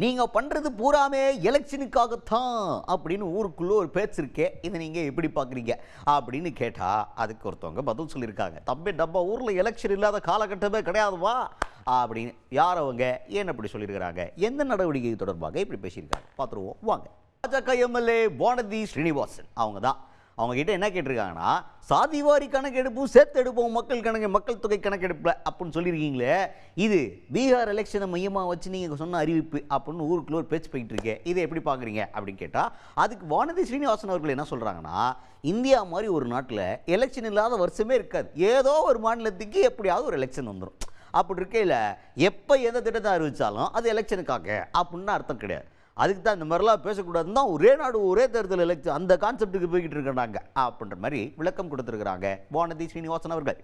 நீங்கள் பண்ணுறது பூராமே எலெக்ஷனுக்காகத்தான் அப்படின்னு ஊருக்குள்ளே ஒரு பேச்சு இருக்கே, இதை நீங்கள் எப்படி பார்க்குறீங்க அப்படின்னு கேட்டால் அதுக்கு ஒருத்தவங்க பதில் சொல்லியிருக்காங்க. தம்பி, நம்ம ஊரில் எலெக்ஷன் இல்லாத காலகட்டமே கிடையாதுவா அப்படின்னு. யார் அவங்க, ஏன் அப்படி சொல்லியிருக்கிறாங்க, எந்த நடவடிக்கை தொடர்பாக இப்படி பேசியிருக்காங்க பார்த்துருவோம் வாங்க. பாஜக எம்எல்ஏ வானதி ஸ்ரீனிவாசன் அவங்க தான். அவங்க கிட்ட என்ன கேட்டிருக்காங்கன்னா, சாதிவாரி கணக்கெடுப்பும் சேர்த்து எடுப்போம் மக்கள் தொகை கணக்கெடுப்பில் அப்படின்னு சொல்லியிருக்கீங்களே, இது பீகார் எலெக்ஷனை மையமாக வச்சு நீங்கள் சொன்ன அறிவிப்பு அப்படின்னு ஊருக்குள்ள ஒரு பேச்சு போயிட்டு இருக்கேன், இதை எப்படி பார்க்குறீங்க அப்படின்னு கேட்டால் அதுக்கு வானதி ஸ்ரீனிவாசன் அவர்கள் என்ன சொல்கிறாங்கன்னா, இந்தியா மாதிரி ஒரு நாட்டில் எலெக்ஷன் இல்லாத வருஷமே இருக்காது. ஏதோ ஒரு மாநிலத்துக்கு எப்படியாவது ஒரு எலெக்ஷன் வந்துடும். அப்படி இருக்கையில் எப்போ எந்த திட்டத்தை அறிவித்தாலும் அது எலெக்ஷனுக்காக அப்படின்னு அர்த்தம் கிடையாது. அதுக்கு தான் இந்த மாதிரிலாம் பேசக்கூடாதுன்னு தான் ஒரே நாடு ஒரே தேர்தல் எலெக்ஷன் அந்த கான்செப்டுக்கு போய்கிட்டு இருக்கிறாங்க அப்படின்ற மாதிரி விளக்கம் கொடுத்துருக்குறாங்க வானதி ஸ்ரீனிவாசன் அவர்கள்.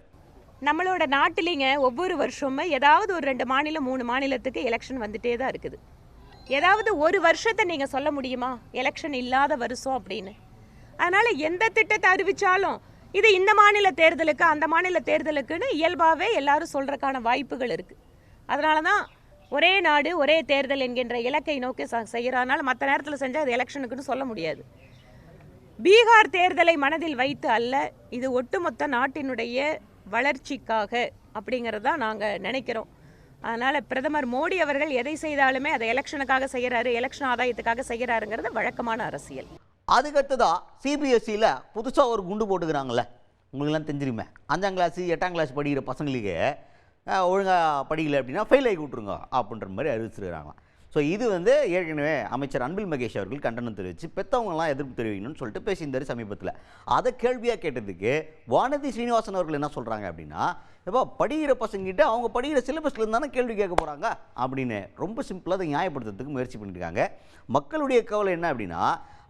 நம்மளோட நாட்டிலிங்க ஒவ்வொரு வருஷமும் ஏதாவது ஒரு 2 மாநிலம் 3 மாநிலத்துக்கு எலெக்ஷன் வந்துட்டே தான் இருக்குது. ஏதாவது ஒரு வருஷத்தை நீங்கள் சொல்ல முடியுமா எலெக்ஷன் இல்லாத வருஷம் அப்படின்னு? அதனால் எந்த திட்டத்தை அறிவித்தாலும் இது இந்த மாநில தேர்தலுக்கு அந்த மாநில தேர்தலுக்குன்னு இயல்பாகவே எல்லாரும் சொல்கிறதுக்கான வாய்ப்புகள் இருக்குது. அதனால தான் ஒரே நாடு ஒரே தேர்தல் என்கின்ற இலக்கை நோக்கி செய்கிறதுனால மற்ற நேரத்தில் செஞ்சால் அது எலெக்ஷனுக்குன்னு சொல்ல முடியாது. பீகார் தேர்தலை மனதில் வைத்து அல்ல, இது ஒட்டுமொத்த நாட்டினுடைய வளர்ச்சிக்காக அப்படிங்கிறது தான் நாங்கள் நினைக்கிறோம். அதனால் பிரதமர் மோடி அவர்கள் எதை செய்தாலுமே அதை எலெக்ஷனுக்காக செய்கிறாரு, எலெக்ஷன் ஆதாயத்துக்காக செய்கிறாருங்கிறது வழக்கமான அரசியல். அதுக்கடுத்துதான் சிபிஎஸ்சியில் புதுசாக ஒரு குண்டு போட்டுக்கிறாங்களே, உங்களுக்குலாம் தெரிஞ்சிருமே, 5ஆம் கிளாஸ் 8ஆம் கிளாஸ் படிக்கிற பசங்களுக்கு ஒழுங்காக படிக்கலை அப்படின்னா ஃபெயில் ஆகி விட்ருங்க அப்படின்ற மாதிரி அறிவிச்சிருக்கிறாங்களாம். ஸோ இது ஏற்கனவே அமைச்சர் அன்பில் மகேஷ் அவர்கள் கண்டனம் தெரிவித்து பெற்றவங்களாம் எதிர்ப்பு தெரிவிக்கணும்னு சொல்லிட்டு பேசியிருந்தார் சமீபத்தில். அதை கேள்வியாக கேட்டதுக்கு வானதி ஸ்ரீனிவாசன் அவர்கள் என்ன சொல்கிறாங்க அப்படின்னா, இப்போ படிக்கிற பசங்கிட்ட அவங்க படிக்கிற சிலபஸ்லேருந்து தானே கேள்வி கேட்க போகிறாங்க அப்படின்னு ரொம்ப சிம்பிளாக அதை நியாயப்படுத்துறதுக்கு முயற்சி பண்ணியிருக்காங்க. மக்களுடைய கவலை என்ன அப்படின்னா,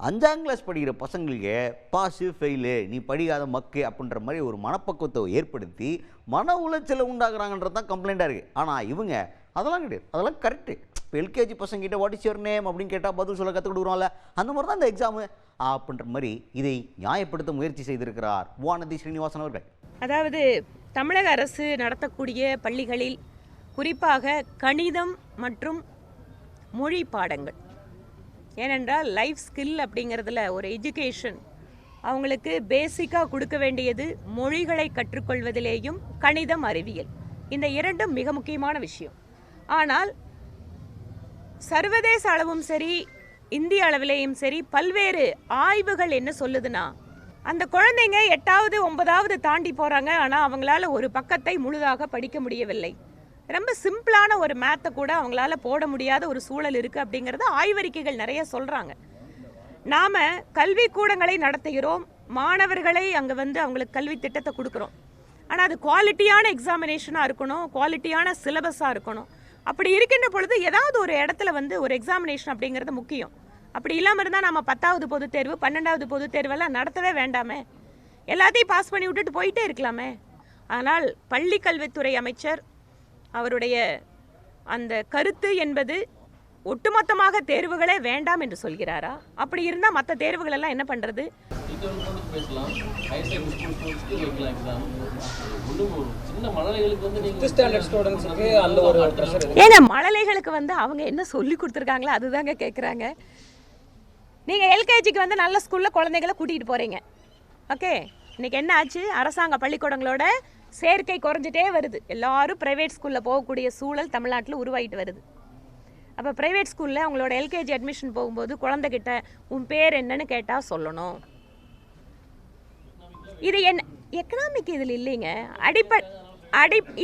5ஆம் கிளாஸ் படிக்கிற பசங்களுக்கு பாஸு ஃபெயிலு நீ படிக்காத மக்கு அப்படின்ற மாதிரி ஒரு மனப்பக்குவத்தை ஏற்படுத்தி மன உளைச்சலை உண்டாக்குறாங்கன்றது தான் கம்ப்ளைண்ட்டாக இருக்குது. ஆனால் இவங்க அதெல்லாம் கிடையாது, அதெல்லாம் கரெக்டு. இப்போ எல்கேஜி பசங்கிட்ட வாட் இஸ் யுவர் நேம் அப்படின்னு கேட்டால் பதில் சொல்ல கற்றுக் கொடுக்குறோம்ல, அந்த மாதிரி தான் இந்த எக்ஸாமு அப்படின்ற மாதிரி இதை நியாயப்படுத்த முயற்சி செய்திருக்கிறார் வானதி ஸ்ரீனிவாசன் அவர்கள். அதாவது தமிழக அரசு நடத்தக்கூடிய பள்ளிகளில் குறிப்பாக கணிதம் மற்றும் மொழி பாடங்கள், ஏனென்றால் லைஃப் ஸ்கில் அப்படிங்கிறதுல ஒரு எஜுகேஷன் அவங்களுக்கு பேசிக்காக கொடுக்க வேண்டியது மொழிகளை கற்றுக்கொள்வதிலேயும் கணிதம் அறிவியல், இந்த இரண்டும் மிக முக்கியமான விஷயம். ஆனால் சர்வதேச அளவும் சரி இந்திய அளவிலேயும் சரி பல்வேறு ஆய்வுகள் என்ன சொல்லுதுன்னா, அந்த குழந்தைங்க 8வது 9வது தாண்டி போகிறாங்க, ஆனால் அவங்களால ஒரு பக்கத்தை முழுதாக படிக்க முடியவில்லை. ரொம்ப சிம்பிளான ஒரு மேத்தை கூட அவங்களால போட முடியாத ஒரு சூழல் இருக்குது அப்படிங்கிறத ஆய்வறிக்கைகள் நிறைய சொல்கிறாங்க. நாம் கல்வி கூடங்களை நடத்துகிறோம், மாணவர்களை அங்கே அவங்களுக்கு கல்வி திட்டத்தை கொடுக்குறோம். ஆனால் அது குவாலிட்டியான எக்ஸாமினேஷனாக இருக்கணும், குவாலிட்டியான சிலபஸாக இருக்கணும். அப்படி இருக்கின்ற பொழுது ஏதாவது ஒரு இடத்துல ஒரு எக்ஸாமினேஷன் அப்படிங்கிறது முக்கியம். அப்படி இல்லாமல் இருந்தால் நம்ம 10வது பொதுத் தேர்வு 12வது பொதுத் தேர்வெல்லாம் நடத்தவே வேண்டாமே, எல்லாத்தையும் பாஸ் பண்ணி விட்டுட்டு போயிட்டே இருக்கலாமே. ஆனால் பள்ளி கல்வித்துறை அமைச்சர் அவருடைய அந்த கருத்து என்பது ஒட்டுமொத்தமாக தேர்வுகளே வேண்டாம் என்று சொல்கிறாரா? அப்படி இருந்தால் மற்ற தேர்வுகள் எல்லாம் என்ன பண்ணுறது? ஏன்னா மழலைகளுக்கு அவங்க என்ன சொல்லி கொடுத்துருக்காங்களோ அதுதாங்க கேட்குறாங்க. நீங்கள் எல்கேஜிக்கு நல்ல ஸ்கூலில் குழந்தைகளை கூட்டிகிட்டு போகிறீங்க, ஓகே. இன்றைக்கி என்ன ஆச்சு, அரசாங்க பள்ளிக்கூடங்களோட சேர்க்கை குறைஞ்சிட்டே வருது. எல்லாரும் ப்ரைவேட் ஸ்கூலில் போகக்கூடிய சூழல் தமிழ்நாட்டில் உருவாகிட்டு வருது. அப்போ ப்ரைவேட் ஸ்கூலில் அவங்களோட எல்கேஜி அட்மிஷன் போகும்போது குழந்தைகிட்ட உன் பேர் என்னன்னு கேட்டால் சொல்லணும். இது என்ன எக்கனாமிக் இதில் இல்லைங்க,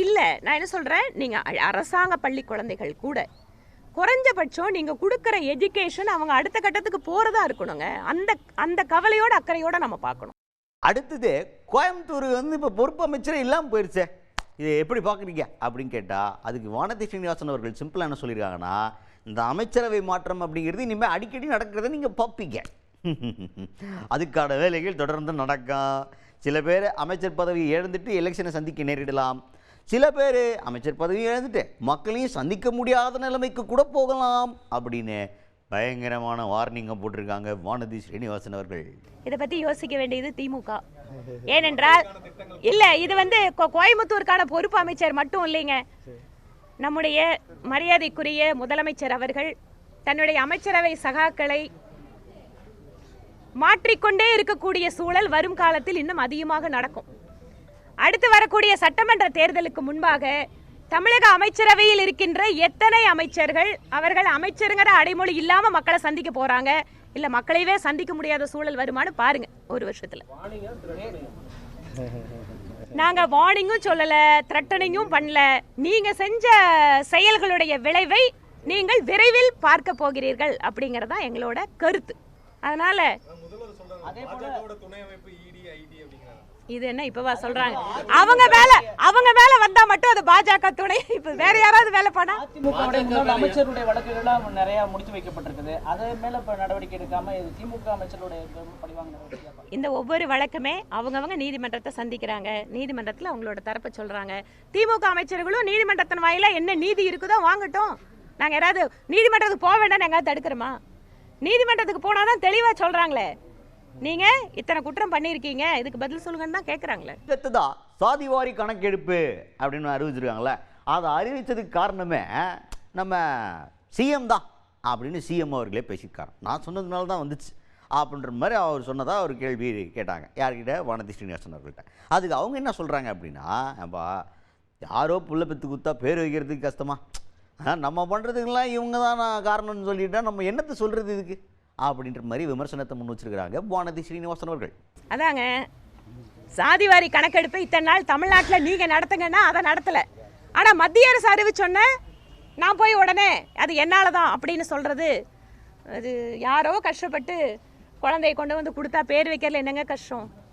இல்லை. நான் என்ன சொல்கிறேன், நீங்கள் அரசாங்க பள்ளி குழந்தைகள் கூட குறைஞ்சபட்சம் நீங்கள் கொடுக்குற எஜுகேஷன் அவங்க அடுத்த கட்டத்துக்கு போகிறதா இருக்கணுங்க. அந்த கவலையோட அக்கறையோடு நம்ம பார்க்கணும். அடுத்தது கோயம்புத்தூர் இப்போ பொறுப்பு அமைச்சரே இல்லாமல் போயிடுச்சே, இதை எப்படி பார்க்குறீங்க அப்படின்னு கேட்டால் அதுக்கு வானதி ஸ்ரீனிவாசன் அவர்கள் சிம்பிளாக என்ன சொல்லியிருக்காங்கன்னா, இந்த அமைச்சரவை மாற்றம் அப்படிங்கிறது இனிமேல் அடிக்கடி நடக்கிறத நீங்கள் பார்ப்பீங்க, அதுக்கான வேலைகள் தொடர்ந்து நடக்கும். சில பேர் அமைச்சர் பதவி இழந்துட்டு எலெக்ஷனை சந்திக்க நேரிடலாம், சில பேர் அமைச்சர் பதவி இழந்துட்டு மக்களையும் சந்திக்க முடியாத நிலைமைக்கு கூட போகலாம் அப்படின்னு பயங்கரமான வார்னிங்கை போட்டிருக்காங்க வானதி ஸ்ரீனிவாசன் அவர்கள். இதை பற்றி யோசிக்க வேண்டியது திமுக. ஏனென்றால் இல்லை, இது கோயம்புத்தூருக்கான பொறுப்பு அமைச்சர் மட்டும் இல்லைங்க, நம்முடைய மரியாதைக்குரிய முதலமைச்சர் அவர்கள் தன்னுடைய அமைச்சரவை சகாக்களை மாற்றிக்கொண்டே இருக்கக்கூடிய சூழல் வரும் காலத்தில் இன்னும் அதிகமாக நடக்கும். அடுத்து வரக்கூடிய சட்டமன்ற தேர்தலுக்கு முன்பாக தமிழக அமைச்சரவையில் இருக்கின்ற எத்தனை அமைச்சர்கள் அவர்கள் அமைச்சருங்கிற அடைமொழி இல்லாம மக்களை சந்திக்க போறாங்க, இல்ல மக்களையே சந்திக்க முடியாத சூழல் வருமானு பாருங்க. ஒரு வருஷத்துல நாங்க வார்னிங்கும் சொல்லல, த்ரெட்டனிங்கும் பண்ணல. நீங்க செஞ்ச செயல்களுடைய விளைவை நீங்கள் விரைவில் பார்க்க போகிறீர்கள் அப்படிங்கறதா எங்களோட கருத்து. அதனால இது என்ன இப்பவா சொல்றாங்க? அவங்க மேல வந்தா மட்டும் அது பாஜக துணை, இப்ப வேற யாராவது வேலை பண்ணா? அமைச்சருடைய வழக்குகள்லாம் நிறைய முடித்து வைக்கப்பட்டிருக்குது. அதே மேல இப்ப நடவடிக்கை எடுக்காம திமுக அமைச்சருடைய பழிவாங்க. இந்த ஒவ்வொரு வழக்குமே அவங்கவங்க நீதிமன்றத்தை சந்திக்கிறாங்க, நீதிமன்றத்தில் அவங்களோட தரப்பை சொல்றாங்க. திமுக அமைச்சர்களும் நீதிமன்றத்தின் வாயில என்ன நீதி இருக்குதோ வாங்கட்டும். நாங்க யாராவது நீதிமன்றத்துக்கு போக வேண்டாம்னு எங்காவது தடுக்கிறோமா? நீதிமன்றத்துக்கு போனாதான் தெளிவா சொல்றாங்களே, நீங்க இத்தனை குற்றம் பண்ணியிருக்கீங்க, இதுக்கு பதில் சொல்லுங்கன்னு தான் கேட்குறாங்களே. அடுத்ததான் சாதிவாரி கணக்கெடுப்பு அப்படின்னு அறிவிச்சிருக்காங்களே, அதை அறிவித்ததுக்கு காரணமே நம்ம சிஎம் தான் அப்படின்னு சிஎம் அவர்களே பேசியிருக்காரு. நான் சொன்னதுனால தான் வந்துச்சு அப்படின்ற மாதிரி அவர் சொன்னதாக ஒரு கேள்வி கேட்டாங்க. யார்கிட்ட? வானதி ஸ்ரீனிவாசன் அவர்கள்ட்ட. அதுக்கு அவங்க என்ன சொல்கிறாங்க அப்படின்னா, ஏன்பா யாரோ புள்ள பெற்று குத்தா பேர் வைக்கிறதுக்கு கஷ்டமா, நம்ம பண்ணுறதுக்கெல்லாம் இவங்க தான் காரணம்னு சொல்லிட்டா நம்ம என்னத்தை சொல்கிறது இதுக்கு அப்படின்ற மாதிரி விமர்சனத்தை முன் வச்சிருக்கிறாங்க வானதி ஸ்ரீனிவாசன் அவர்கள். அதாங்க, சாதிவாரி கணக்கெடுப்பு இத்தனை நாள் தமிழ்நாட்டில் நீங்க நடத்துங்கன்னா அதை நடத்தலை. ஆனால் மத்திய அரசு அறிவிச்சோன்னே நான் போய் உடனே அது என்னால் தான் அப்படின்னு சொல்கிறது, அது யாரோ கஷ்டப்பட்டு குழந்தைய கொண்டு வந்து கொடுத்தா பேர் வைக்கிறதுல என்னங்க கஷ்டம்?